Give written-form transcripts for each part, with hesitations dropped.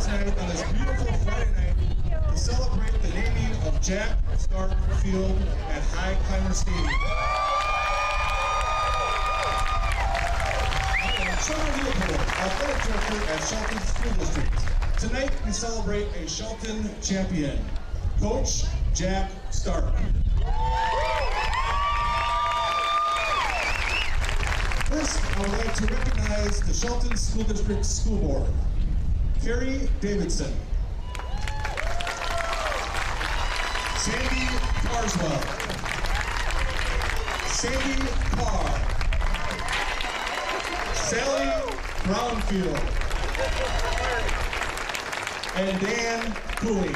tonight on this beautiful Friday night to celebrate the naming of Jack Stark Field at High Climber Stadium. I am Trevor Leopold, athletic director at Shelton School District. Tonight we celebrate a Shelton champion, Coach Jack Stark. First, I would like to recognize the Shelton School District School Board. Carrie Davidson. Sandy Carswell. Sandy Carr. Sally Brownfield. And Dan Cooley.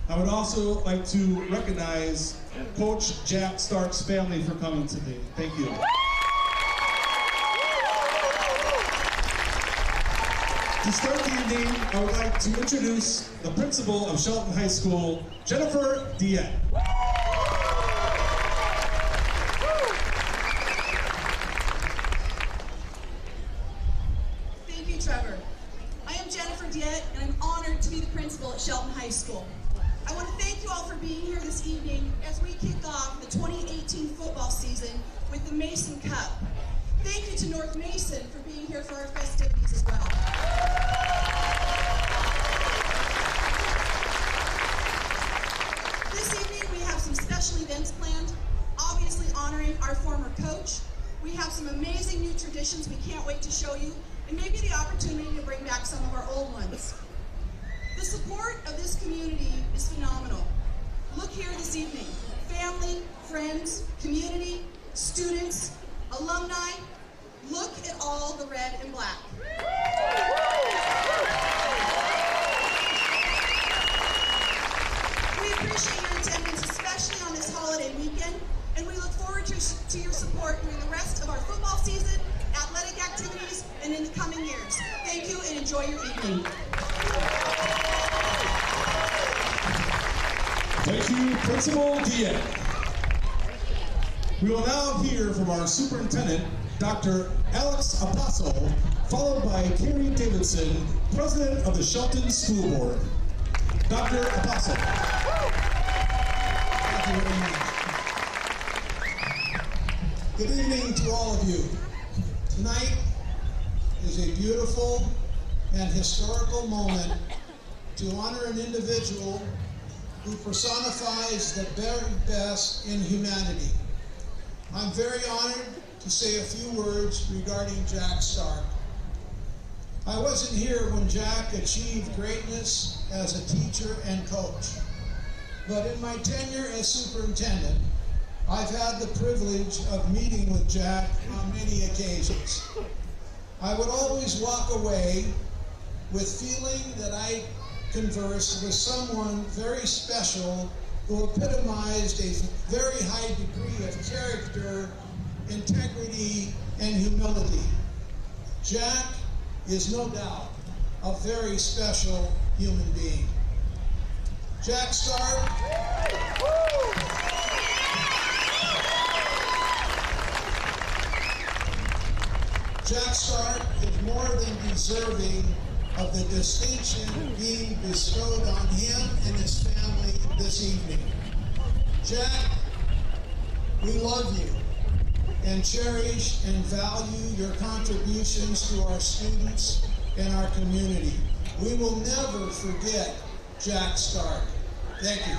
I would also like to recognize Coach Jack Stark's family for coming today. Thank you. To start the evening, I would like to introduce the principal of Shelton High School, Jennifer Diet. Thank you, Trevor. I am Jennifer Diet, and I'm honored to be the principal at Shelton High School. I want to thank you all for being here this evening as we kick off the 2018 football season with the Mason Cup. Thank you to North Mason for being here for our festivities as well. This evening we have some special events planned, obviously honoring our former coach. We have some amazing new traditions we can't wait to show you, and maybe the opportunity to bring back some of our old ones. The support of this community is phenomenal. Look here this evening. Family, friends, community, students, alumni, look at all the red and black. We appreciate your attendance, especially on this holiday weekend, and we look forward to your support during the rest of our football season, athletic activities, and in the coming years. Thank you and enjoy your evening. Thank you, Principal Diet. We will now hear from our superintendent, Dr. Alex Apostle, followed by Carrie Davidson, president of the Shelton School Board. Dr. Apostle. Thank you very much. Good evening to all of you. Tonight is a beautiful and historical moment to honor an individual who personifies the very best in humanity. I'm very honored to say a few words regarding Jack Stark. I wasn't here when Jack achieved greatness as a teacher and coach, but in my tenure as superintendent, I've had the privilege of meeting with Jack on many occasions. I would always walk away with feeling that I conversed with someone very special who epitomized a very high degree of character, integrity, and humility. Jack is no doubt a very special human being. Jack Stark is more than deserving of the distinction being bestowed on him and his family this evening. Jack, we love you and cherish and value your contributions to our students and our community. We will never forget Jack Stark. Thank you.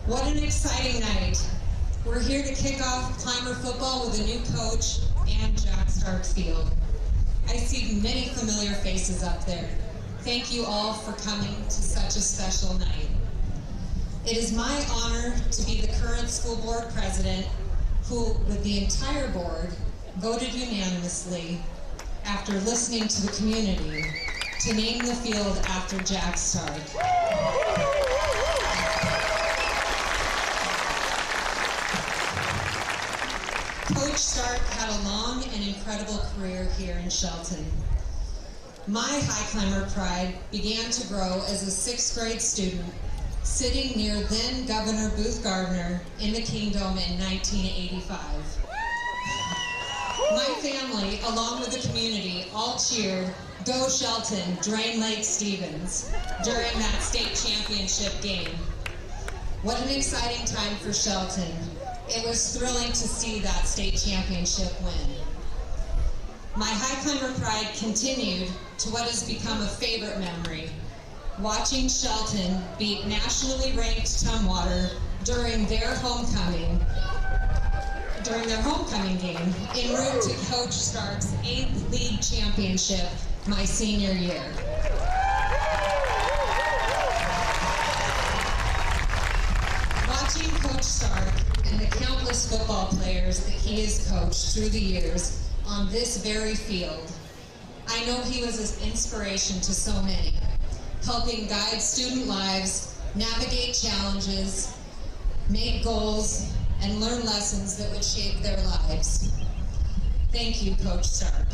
What an exciting night. We're here to kick off Climber football with a new coach and Jack Stark Field. I see many familiar faces up there. Thank you all for coming to such a special night. It is my honor to be the current school board president who, with the entire board, voted unanimously after listening to the community to name the field after Jack Stark. Coach Coach Stark had a long and incredible career here in Shelton. My high climber pride began to grow as a 6th grade student, sitting near then Governor Booth Gardner in the Kingdom in 1985. My family, along with the community, all cheered, "Go Shelton, Drain Lake Stevens," during that state championship game. What an exciting time for Shelton. It was thrilling to see that state championship win. My high climber pride continued to what has become a favorite memory, watching Shelton beat nationally ranked Tumwater during their homecoming game en route to Coach Stark's 8th league championship my senior year. Watching Coach Stark and the countless football players that he has coached through the years on this very field, I know he was an inspiration to so many, helping guide student lives, navigate challenges, make goals, and learn lessons that would shape their lives. Thank you, Coach Stark,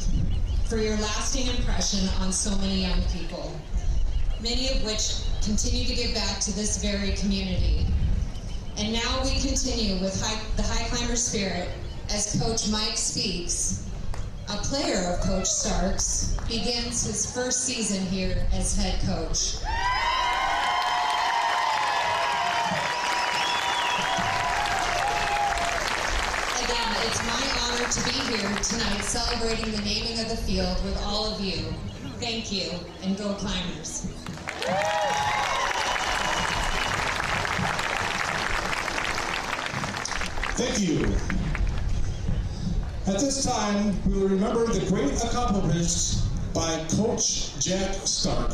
for your lasting impression on so many young people, many of which continue to give back to this very community. And now we continue with the high climber spirit as Coach Mike Speaks, a player of Coach Stark's, begins his first season here as head coach. Again, it's my honor to be here tonight celebrating the naming of the field with all of you. Thank you, and go Climbers. Thank you. At this time, we will remember the great accomplishments by Coach Jack Stark.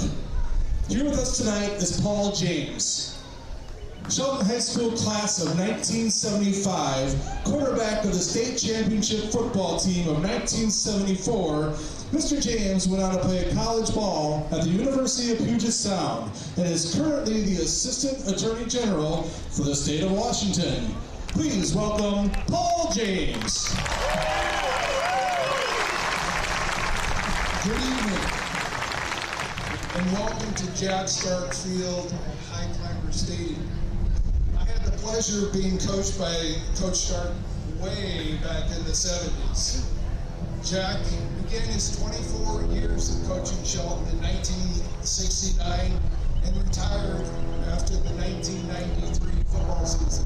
Here with us tonight is Paul James, Shelton High School class of 1975, quarterback of the state championship football team of 1974. Mr. James went on to play college ball at the University of Puget Sound and is currently the Assistant Attorney General for the state of Washington. Please welcome Paul James. Good evening, and welcome to Jack Stark Field at High Climber Stadium. I had the pleasure of being coached by Coach Stark way back in the 70s. Jack began his 24 years of coaching Shelton in 1969 and retired after the 1993 football season.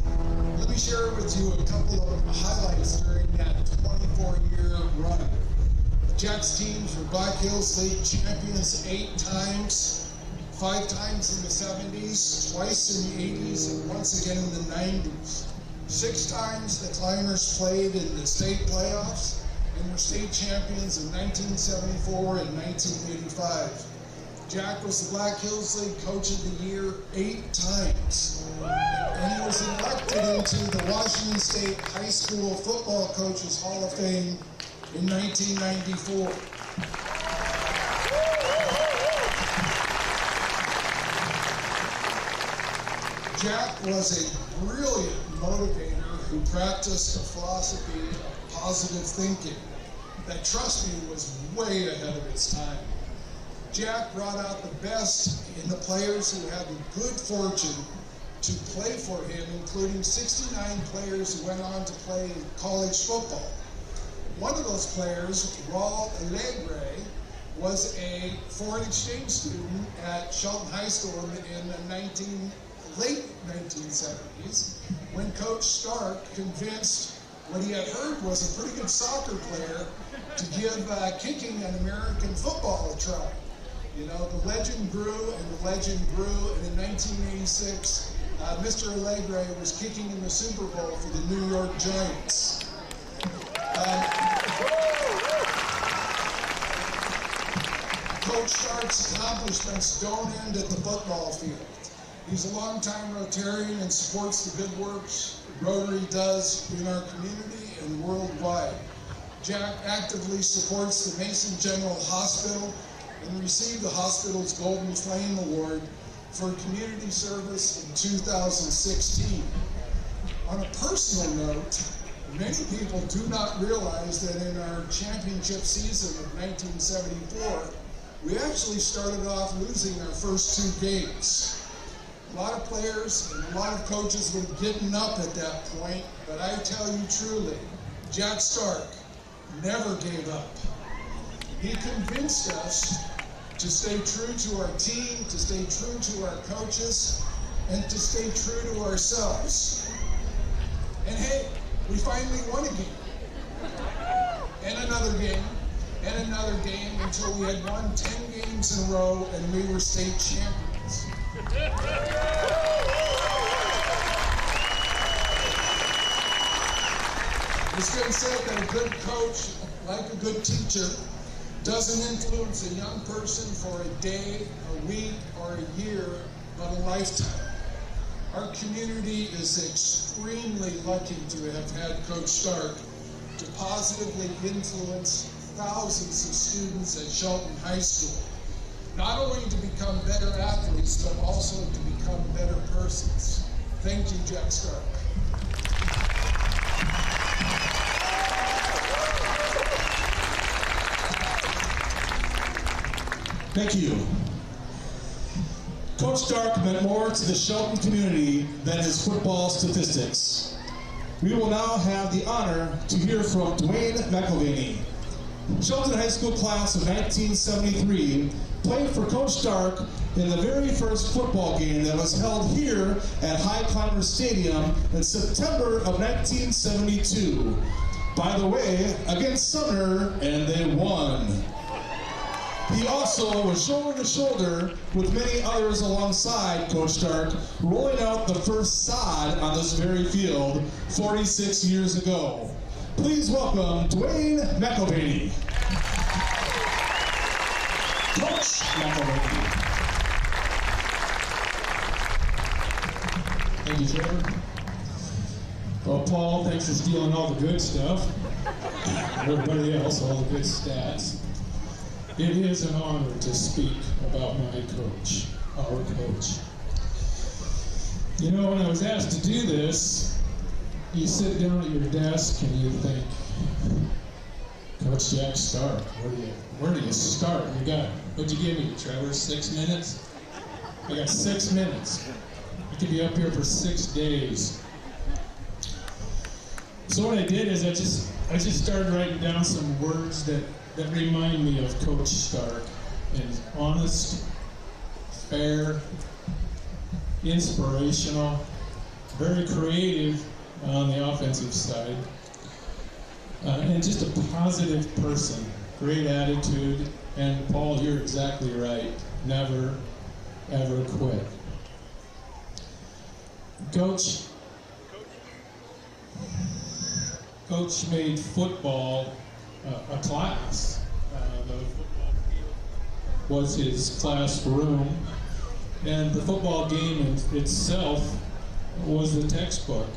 Let me share with you a couple of highlights during that 24-year run. Jack's teams were Black Hills League champions 8 times, 5 times in the 70s, twice in the 80s, and once again in the 90s. 6 times the Climbers played in the state playoffs and were state champions in 1974 and 1985. Jack was the Black Hills League Coach of the Year 8 times. And he was elected into the Washington State High School Football Coaches Hall of Fame in 1994. Jack was a brilliant motivator who practiced a philosophy of positive thinking that, trust me, was way ahead of its time. Jack brought out the best in the players who had the good fortune to play for him, including 69 players who went on to play college football. One of those players, Raul Alegre, was a foreign exchange student at Shelton High School in the late 1970s, when Coach Stark convinced what he had heard was a pretty good soccer player to give kicking an American football a try. You know, the legend grew and the legend grew, and in 1986, Mr. Alegre was kicking in the Super Bowl for the New York Giants. Coach Stark's accomplishments don't end at the football field. He's a longtime Rotarian and supports the good works Rotary does in our community and worldwide. Jack actively supports the Mason General Hospital and received the hospital's Golden Flame Award for community service in 2016. On a personal note, Many people do not realize that in our championship season of 1974, we actually started off losing our first 2 games. A lot of players and a lot of coaches were getting up at that point, but I tell you truly, Jack Stark never gave up. He convinced us to stay true to our team, to stay true to our coaches, and to stay true to ourselves. And hey, we finally won a game. And another game. And another game until we had won 10 games in a row and we were state champions. It's been said that a good coach, like a good teacher, doesn't influence a young person for a day, a week, or a year, but a lifetime. Our community is extremely lucky to have had Coach Stark to positively influence thousands of students at Shelton High School, not only to become better athletes, but also to become better persons. Thank you, Jack Stark. Thank you. Coach Stark meant more to the Shelton community than his football statistics. We will now have the honor to hear from Dwayne McElvaney. Shelton High School class of 1973 played for Coach Stark in the very first football game that was held here at High Climbers Stadium in September of 1972. By the way, against Sumner, and they won. He also was shoulder to shoulder with many others alongside Coach Stark, rolling out the first sod on this very field 46 years ago. Please welcome Dwayne McElvaney. Coach McElvaney. Thank you, Trevor. Well, Paul, thanks for stealing all the good stuff. Everybody else, all the good stats. It is an honor to speak about my coach, our coach. You know, when I was asked to do this, you sit down at your desk and you think, Coach Jack Stark, where do you start? What'd you give me, Trevor, 6 minutes? I got 6 minutes. I could be up here for 6 days. So what I did is I just started writing down some words that remind me of Coach Stark. And honest, fair, inspirational, very creative on the offensive side, and just a positive person, great attitude, and Paul, you're exactly right, never, ever quit. Coach made football a class. The football field was his classroom, and the football game itself was the textbook.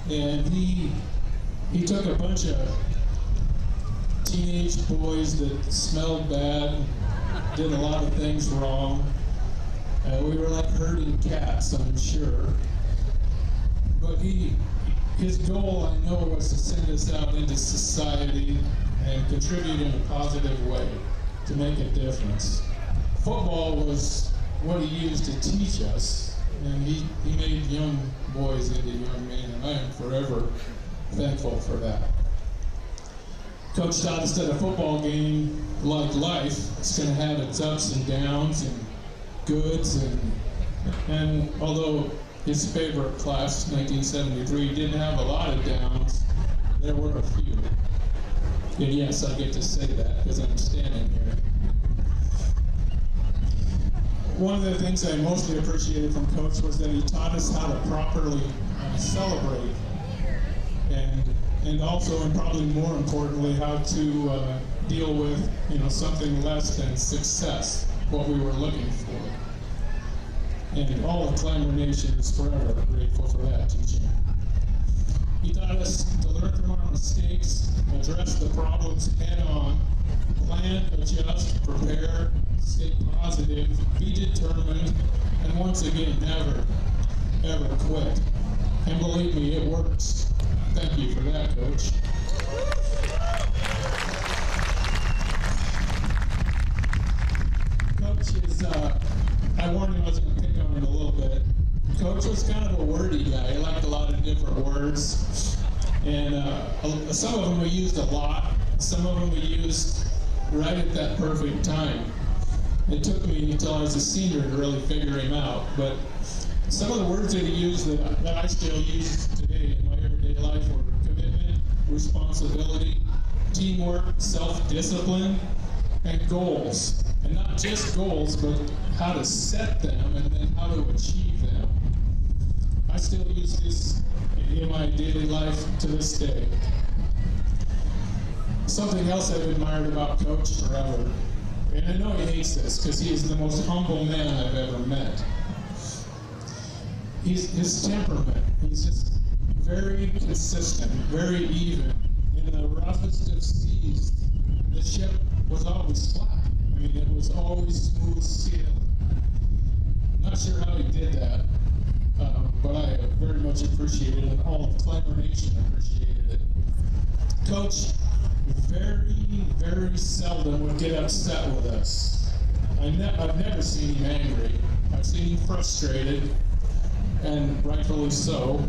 And he took a bunch of teenage boys that smelled bad, did a lot of things wrong. We were like herding cats, I'm sure. But his goal, I know, was to send us out into society and contribute in a positive way to make a difference. Football was what he used to teach us, and he made young boys into young men, and I am forever thankful for that. Coach taught us that a football game, like life, it's going to have its ups and downs and goods, and although his favorite class, 1973, didn't have a lot of downs, there were a few. And yes, I get to say that because I'm standing here. One of the things I mostly appreciated from Coach was that he taught us how to properly celebrate, and also, and probably more importantly, how to deal with something less than success, what we were looking for. And all of Climber Nation is forever grateful for that teaching. He taught us to learn from our mistakes, address the problems head on, plan, adjust, prepare, stay positive, be determined, and once again, never, ever quit. And believe me, it works. Thank you for that, Coach. Coach is, I warned him I was going to pick on him a little bit. Coach was kind of a wordy guy. He liked a lot of different words. And some of them we used a lot. Some of them we used right at that perfect time. It took me until I was a senior to really figure him out. But some of the words that he used that I still use today in my everyday life were commitment, responsibility, teamwork, self-discipline, and goals. And not just goals, but how to set them and then how to achieve them. I still use this in my daily life to this day. Something else I've admired about Coach forever, and I know he hates this because he is the most humble man I've ever met. His temperament, he's just very consistent, very even. In the roughest of seas, the ship was always flat. I mean, it was always smooth sailing. Not sure how he did that, but I very much appreciated it, and all of Climber Nation appreciated it. Coach very, very seldom would get upset with us. I've never seen him angry. I've seen him frustrated, and rightfully so.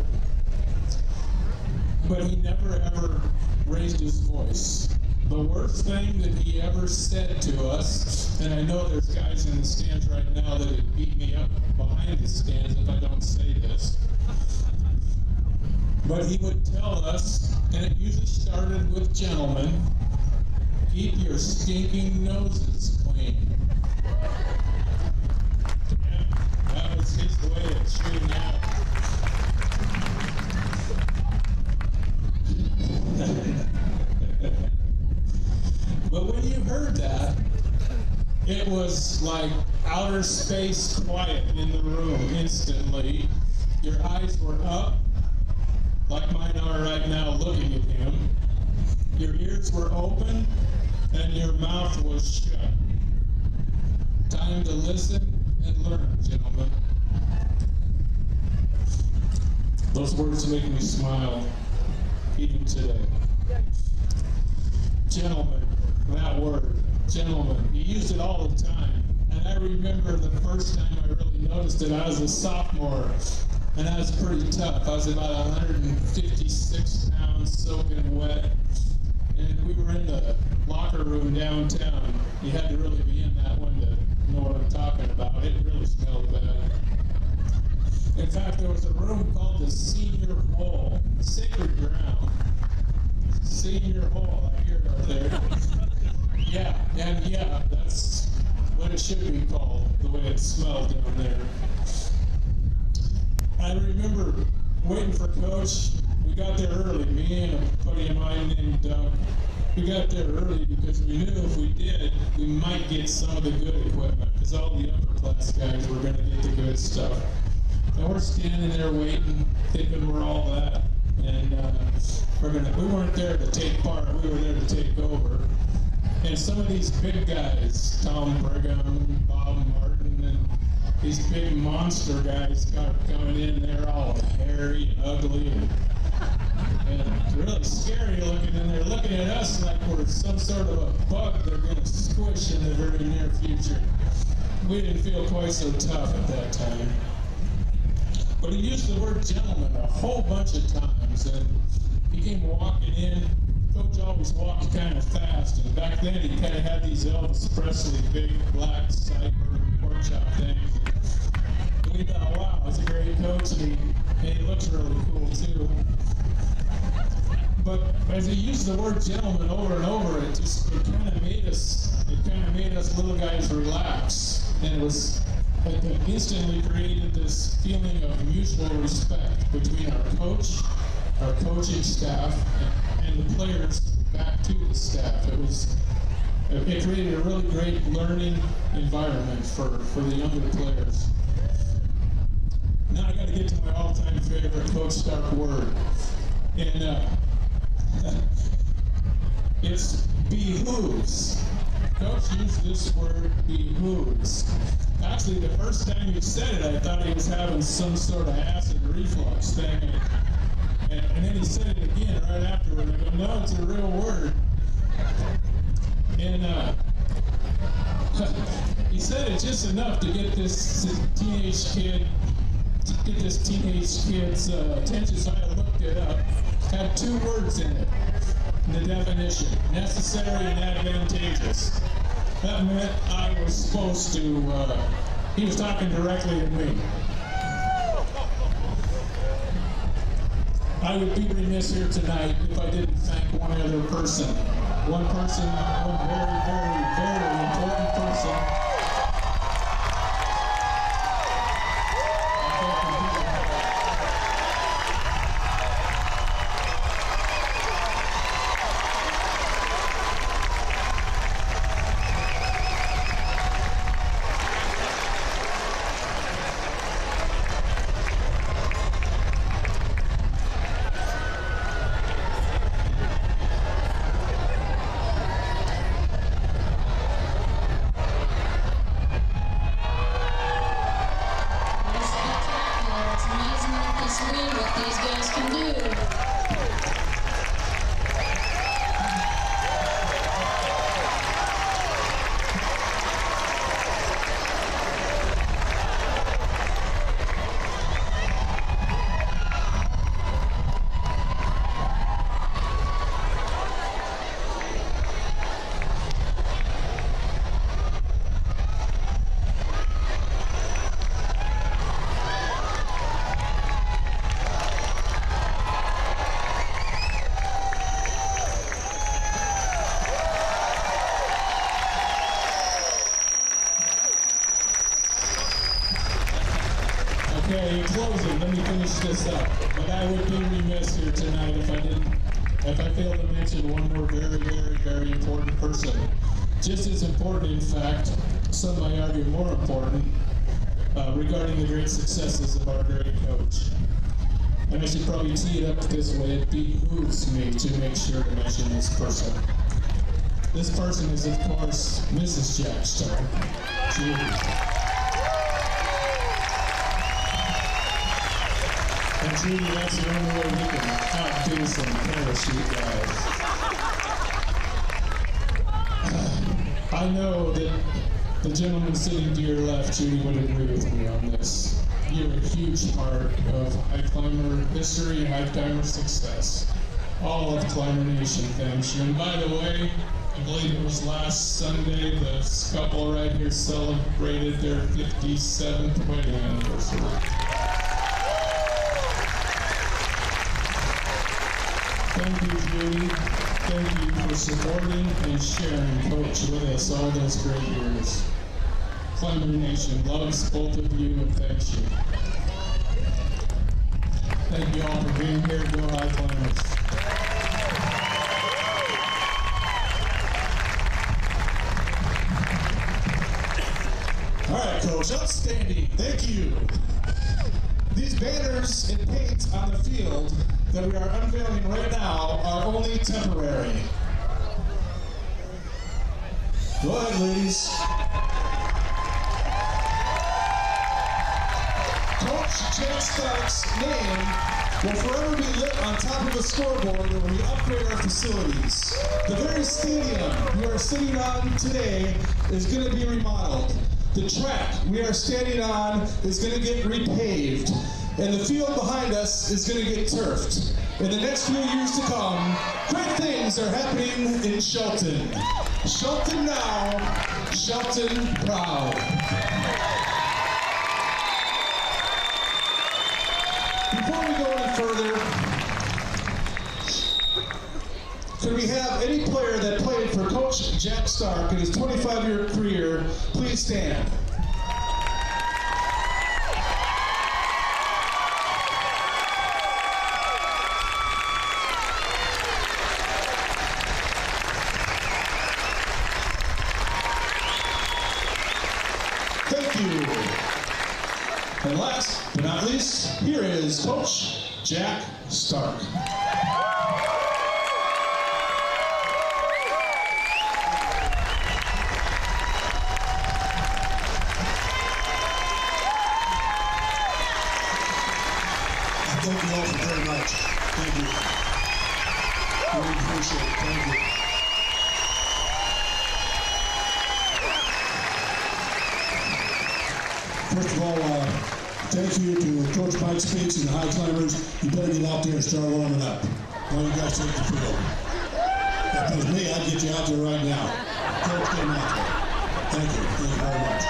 But he never ever raised his voice. The worst thing that he ever said to us, and I know there's guys in the stands right now that would beat me up behind the stands if I don't say this, but he would tell us, and it usually started with gentlemen, keep your stinking noses clean. Yeah, that was his way of shooting out. But when you heard that, it was like outer space quiet in the room instantly. Your eyes were up, like mine are right now looking at him. Your ears were open, and your mouth was shut. Time to listen and learn, gentlemen. Those words make me smile, even today. Gentlemen. That word, gentlemen, he used it all the time. And I remember the first time I really noticed it, I was a sophomore, and I was pretty tough. I was about 156 pounds, soaking wet, and we were in the locker room downtown. You had to really be in that one to know what I'm talking about. It really smelled bad. In fact, there was a room called the Senior Hall, sacred ground. Senior Hall, I hear it out there. Yeah, and yeah, that's what it should be called, the way it smelled down there. I remember waiting for Coach. We got there early, me and a buddy of mine named Doug. We got there early because we knew if we did, we might get some of the good equipment, because all the upper class guys were going to get the good stuff. And we're standing there waiting, thinking we're all that. And we weren't there to take part, we were there to take over. And some of these big guys, Tom Brigham, Bob Martin, and these big monster guys coming in there all hairy and ugly and really scary looking, and they're looking at us like we're some sort of a bug they're going to squish in the very near future. We didn't feel quite so tough at that time. But he used the word gentleman a whole bunch of times, and he came walking in. Coach always walked kind of fast, and back then he kind of had these Elvis Presley big black sideburn pork chop things. And we thought, wow, he's a great coach, and he looks really cool too. But as he used the word gentleman over and over, it kind of made us little guys relax, and it instantly created this feeling of mutual respect between our coach, our coaching staff, and the players back to the staff. It created a really great learning environment for the younger players. Now I got to get to my all-time favorite Coach Stark word, and it's behooves. Coach used this word, behooves. Actually, the first time he said it, I thought he was having some sort of acid reflux thing. And then he said it again right afterward. I go, no, it's a real word. And he said it just enough to get this teenage kid's attention, so I looked it up. Had 2 words in it, the definition: necessary and advantageous. That meant I was supposed to, he was talking directly to me. I would be remiss here tonight if I didn't thank one other person. One person, one very, very, very important person. Okay, in closing, let me finish this up. But I would be remiss here tonight if I failed to mention one more very, very, very important person. Just as important, in fact, some might argue more important, regarding the great successes of our great coach. And I should probably tee it up this way. It behooves me to make sure to mention this person. This person is, of course, Mrs. Jack Stark, Judy. And Judy, that's the only way we can outdo some parachute guys. I know that the gentleman sitting to your left, Judy, would agree with me on this. You're a huge part of High Climber history and High Climber success. All of Climber Nation thanks you. And by the way, I believe it was last Sunday, this couple right here celebrated their 57th wedding anniversary. Thank you, Judy. Thank you for supporting and sharing Coach with us all those great years. Climber Nation loves both of you and thanks you. Thank you all for being here. Go High Climbers. All right, Coach, outstanding. Thank you. These banners and paint on the field that we are unveiling right now are only temporary. Go ahead, ladies. Coach Jack Stark's name will forever be lit on top of a scoreboard when we upgrade our facilities. The very stadium you are sitting on today is going to be remodeled. The track we are standing on is going to get repaved. And the field behind us is going to get turfed. In the next few years to come, great things are happening in Shelton. Shelton now, Shelton proud. Before we go any further, could we have any player that played for Coach Jack Stark in his 25-year career please stand? Thank you. And last but not least, here is Coach Jack Stark. Thank you all very much. Thank you. appreciate it. Thank you. First of all, thank you to Coach Mike Speaks and the High Climbers. You better get out there and start warming up. Now you guys take the field. If it was me, I'd get you out there right now. Coach, get him out there. Thank you. Thank you very much.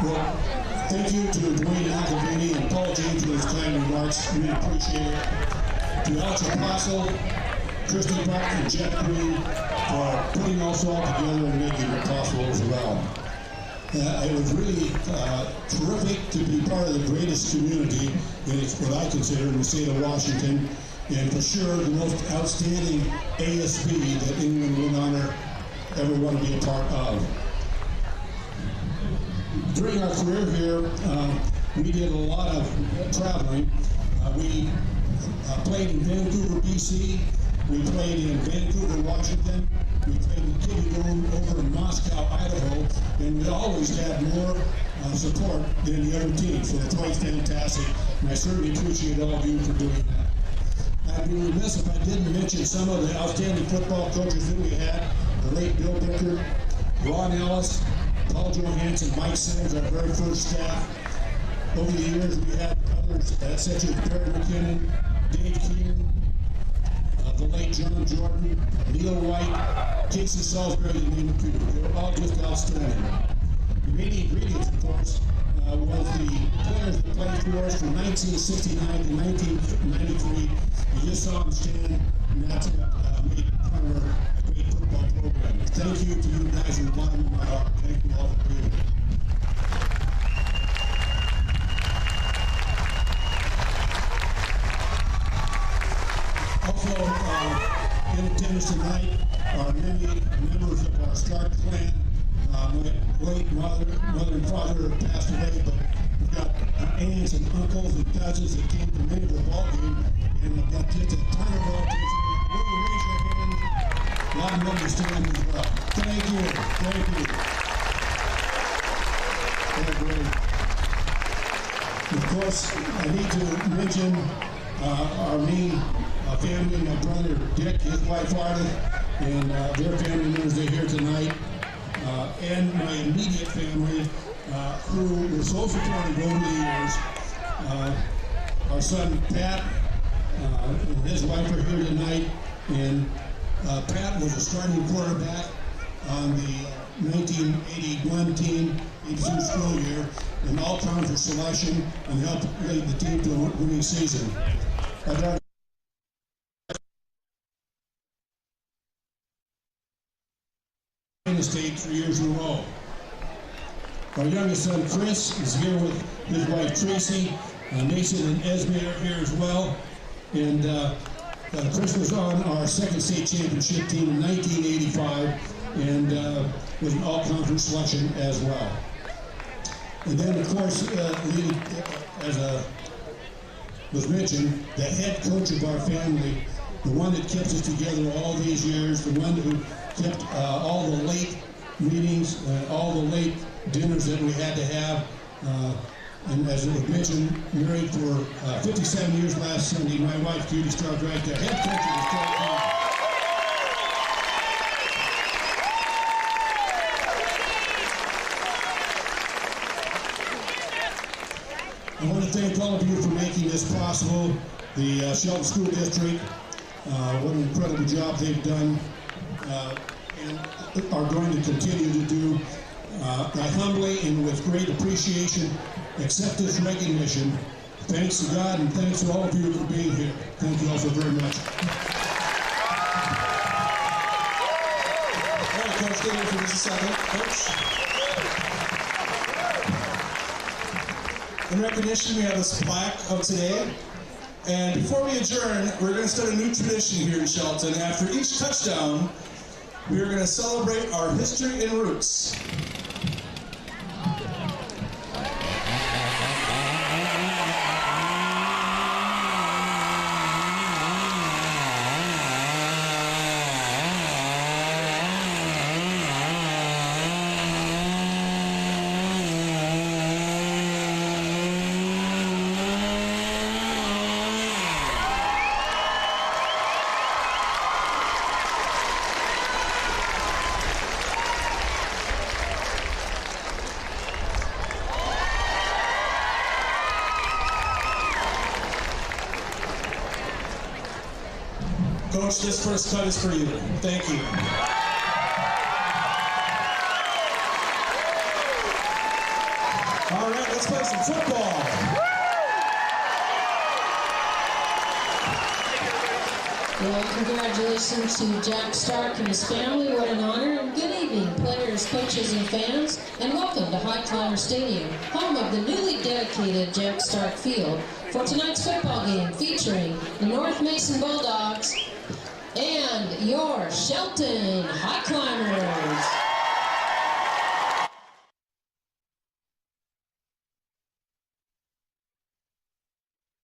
Well, thank you to Dwayne Alcavini and Paul James for those kind remarks. We appreciate it. To Alex Apostle, Kristen Buck, and Jeff Green for putting us all together and making it possible as well. It was really terrific to be part of the greatest community in what I consider in the state of Washington, and for sure the most outstanding ASB that anyone would honor ever want to be a part of. During our career here, we did a lot of traveling. We played in Vancouver, BC. We played in Vancouver, Washington. We played in Kitty Dome over in Moscow, Idaho. And we always had more support than the other team. So it's quite fantastic. And I certainly appreciate all of you for doing that. I'd be remiss if I didn't mention some of the outstanding football coaches that we had. The late Bill Bicker, Ron Ellis, Paul Johansson, Mike Sims, our very first staff. Over the years, we had others such as Barry McKinnon, Dave Keenan, the late John Jordan, Neil White, Casey Salisbury, to name a few. They were all just outstanding. The main ingredients, of course, was the players that played for us from 1969 to 1993. You just saw them stand, and that's what made Climber a great football program. Thank you to you guys from the bottom of my heart. Thank you all for being here. Also, in attendance tonight are many members of our Stark clan. My late mother and father have passed away, but we've got aunts and uncles and cousins that came to many of the ball games, and we've got just a ton of relatives. Will you raise your hand? A lot of them to stand as well. Thank you. Thank you. They're great. Of course, I need to mention our main family, my brother Dick, his wife Arda, and their family members are here tonight, and my immediate family who were so supportive over the years. Our son Pat and his wife are here tonight, and Pat was a starting quarterback on the 1981 team, 82 school year, an all-conference selection, and helped lead the team to a winning season. In the state 3 years in a row. Our youngest son Chris is here with his wife Tracy. Mason and Esme are here as well. And Chris was on our second state championship team in 1985 and was an all-conference selection as well. And then, of course, as was mentioned, the head coach of our family, the one that kept us together all these years, the one who kept all the late meetings, all the late dinners that we had to have. And as it was mentioned, married for 57 years last Sunday, my wife, Judy Stark, right there, head coach of the Stark team. I want to thank all of you for making this possible. The Shelton School District, what an incredible job they've done and are going to continue to do. I humbly and with great appreciation accept this recognition. Thanks to God and thanks to all of you for being here. Thank you all so very much. All right, Coach, stay here for just a second. Coach. In recognition, we have this plaque of today. And before we adjourn, we're going to start a new tradition here in Shelton. After each touchdown, we are going to celebrate our history and roots. Coach, this first cut is for you. Thank you. All right, let's play some football. Well, congratulations to Jack Stark and his family. What an honor. And good evening, players, coaches, and fans. And welcome to High Climber Stadium, home of the newly dedicated Jack Stark Field, for tonight's football game featuring the North Mason Bulldogs and your Shelton High Climbers.